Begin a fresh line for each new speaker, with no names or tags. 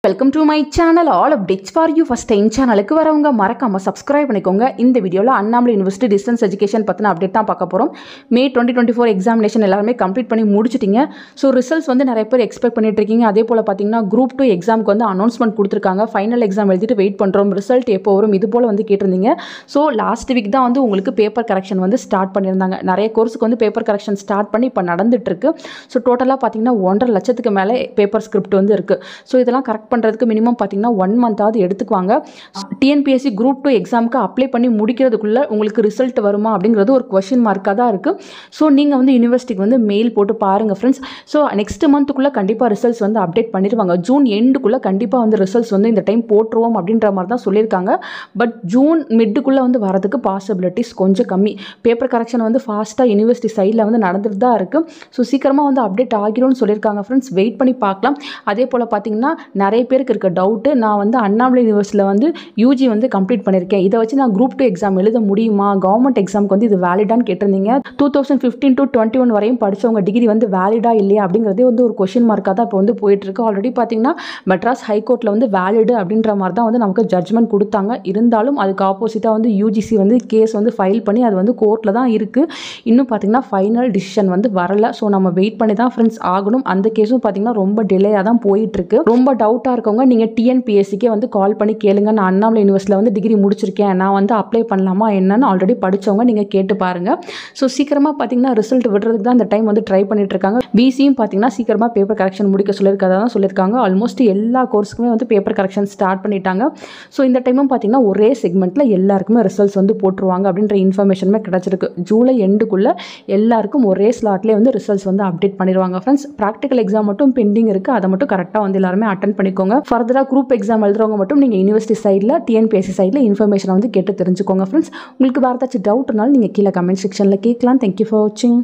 Welcome to my channel. All updates for you. First time சேனலுக்கு வரவங்க மறக்காமல் subscribe பண்ணிக்கோங்க. இந்த வீடியோவில் அண்ணாமலை யூனிவர்சிட்டி டிஸ்டன்ஸ் எஜுகேஷன் பற்றின அப்டேட் தான் பார்க்க போகிறோம். மே 2024 எக்ஸாமினேஷன் எல்லாருமே கம்ப்ளீட் பண்ணி முடிச்சிட்டிங்க. ஸோ ரிசல்ட்ஸ் வந்து நிறைய பேர் எக்ஸ்பெக்ட் பண்ணிட்டு இருக்கீங்க. அதே போல் பார்த்தீங்கன்னா குரூப் 2 எக்ஸாமுக்கு வந்து அனௌன்ஸ்மெண்ட் கொடுத்துருக்காங்க. ஃபைனல் எக்ஸாம் எழுதிட்டு வெயிட் பண்ணுறோம். ரிசல்ட் எப்போ வரும் இது போல் வந்து கேட்டிருந்தீங்க. ஸோ லாஸ்ட் வீக் தான் வந்து உங்களுக்கு பேப்பர் கரெக்ஷன் வந்து ஸ்டார்ட் பண்ணியிருந்தாங்க. நிறைய கோர்ஸுக்கு வந்து பேப்பர் கரெக்ஷன் ஸ்டார்ட் பண்ணி இப்போ நடந்துட்டு இருக்கு. ஸோ டோட்டலாக பார்த்தீங்கன்னா 1.5 லட்சத்துக்கு மேலே பேப்பர் ஸ்கிரிப்ட் வந்து இருக்குது. ஸோ இதெல்லாம் கரெக்ட் பண்ணுறதுக்கு மினிமம் பார்த்தீங்கன்னா 1 மந்தாவது எடுத்துக்குவாங்க. டிஎன்பிஎஸ்சி குரூப் 2 எக்ஸாமுக்கு அப்ளை பண்ணி முடிக்கிறதுக்குள்ளே உங்களுக்கு ரிசல்ட் வருமா அப்படிங்கிறது ஒரு கொஷின் மார்க்காக தான் இருக்குது. ஸோ நீங்கள் வந்து யூனிவர்சிட்டிக்கு வந்து மெயில் போட்டு பாருங்கள் ஃப்ரெண்ட்ஸ். ஸோ நெக்ஸ்ட் மந்த்துக்குள்ளே கண்டிப்பாக ரிசல்ட்ஸ் வந்து அப்டேட் பண்ணிடுவாங்க. ஜூன் எண்டுக்குள்ளே கண்டிப்பாக வந்து ரிசல்ட்ஸ் வந்து இந்த டைம் போட்டுருவோம் அப்படின்ற மாதிரி தான் சொல்லியிருக்காங்க. பட் ஜூன் மிட்டுக்குள்ளே வந்து வரதுக்கு பாசிபிலிட்டிஸ் கொஞ்சம் கம்மி. பேப்பர் கரெக்ஷன் வந்து ஃபாஸ்ட்டாக யூனிவர்சிட்டி சைடில் வந்து நடந்துட்டு தான் இருக்குது. ஸோ சீக்கிரமாக வந்து அப்டேட் ஆகிரும்னு சொல்லியிருக்காங்க ஃப்ரெண்ட்ஸ். வெயிட் பண்ணி பார்க்கலாம். அதே போல் பார்த்தீங்கன்னா நிறைய பேருக்கு இருக்க டவுட்டு, நான் வந்து அண்ணாமலை யூனிவர்சிட்டியில் வந்து யூஜி வந்து கம்ப்ளீட் பண்ணியிருக்கேன், இதை வச்சு நான் குரூப் 2 எக்ஸாம் எழுத முடியுமா, கவர்மெண்ட் எக்ஸாமுக்கு வந்து இது வேலிடான்னு கேட்டிருந்தீங்க. 2015 to 21 வரையும் படித்தவங்க டிகிரி வந்து வேலிடா இல்லையா அப்படிங்கிறதே வந்து ஒரு கொஷின் மார்க்காக தான் இப்போ வந்து போயிட்டுருக்கு. ஆல்ரெடி பார்த்தீங்கன்னா மெட்ராஸ் ஹைகோர்ட்டில் வந்து வேலிடு அப்படின்ற மாதிரி தான் வந்து நமக்கு ஜட்ஜ்மெண்ட் கொடுத்தாங்க. இருந்தாலும் அதுக்கு ஆப்போசிட்டாக வந்து யூஜிசி வந்து கேஸ் வந்து ஃபைல் பண்ணி அது வந்து கோர்ட்டில் தான் இருக்குது. இன்னும் பார்த்தீங்கன்னா ஃபைனல் டிசிஷன் வந்து வரலை. ஸோ நம்ம வெயிட் பண்ணி தான் ஃப்ரெண்ட்ஸ் ஆகணும். அந்த கேஸும் பார்த்தீங்கன்னா ரொம்ப டிலேயாக தான் போயிட்டுருக்கு. ரொம்ப டவுட்டாக இருக்கவங்க நீங்கள் டிஎன்பிஎஸ்சிக்கே வந்து கால் பண்ணி கேளுங்க. நான் அண்ணாமலை யூனிவர்சிட்டியில் வந்து டிகிரி முடிச்சிருக்கேன், நான் வந்து அப்ளை பண்ணலாமா என்னன்னு ஆல்ரெடி படித்தவங்க நீங்கள் கேட்டு பாருங்கள். ஸோ சீக்கிரமாக பார்த்தீங்கன்னா ரிசல்ட் விடுறதுக்கு தான் இந்த டைம் வந்து ட்ரை பண்ணிட்டு இருக்காங்க. பிசியும் பார்த்தீங்கன்னா சீக்கிரமாக பேப்பர் கரெக்ஷன் முடிக்க சொல்லியிருக்கதா தான் சொல்லியிருக்காங்க. ஆல்மோஸ்ட் எல்லா கோர்ஸுக்குமே வந்து பேப்பர் கரெக்ஷன் ஸ்டார்ட் பண்ணிட்டாங்க. ஸோ இந்த டைமும் பார்த்தீங்கன்னா ஒரே செக்மெண்ட்டில் எல்லாருக்குமே ரிசல்ட்ஸ் வந்து போட்டுருவாங்க அப்படின்ற இன்ஃபர்மேஷனுமே கிடச்சிருக்கு. ஜூலை எண்டுக்குள்ளே எல்லாருக்கும் ஒரே ஸ்லாட்லேயே வந்து ரிசல்ட்ஸ் வந்து அப்டேட் பண்ணிடுவாங்க ஃப்ரெண்ட்ஸ். ப்ராக்டிக்கல் எக்ஸாம் மட்டும் பெண்டிங் இருக்குது. அதை மட்டும் கரெக்டாக வந்து எல்லாருமே அட்டன் பண்ணிக்கோங்க. ஃபர்தராக குரூப் எக்ஸாம் எழுதுறவங்க மட்டும் நீங்கள் யூனிவர்சிட்டி சைடில் டிஎன்பிஎஸ்சி சைடில் இன்ஃபர்மேஷனை வந்து கேட்டு தெரிஞ்சுக்கோங்க ஃப்ரெண்ட்ஸ். உங்களுக்கு வேறு ஏதாச்சும் டவுட்னாலும் நீங்கள் கீழே கமெண்ட் செக்ஷனில் கேட்கலாம். தேங்க்யூ ஃபார் வாட்சிங்.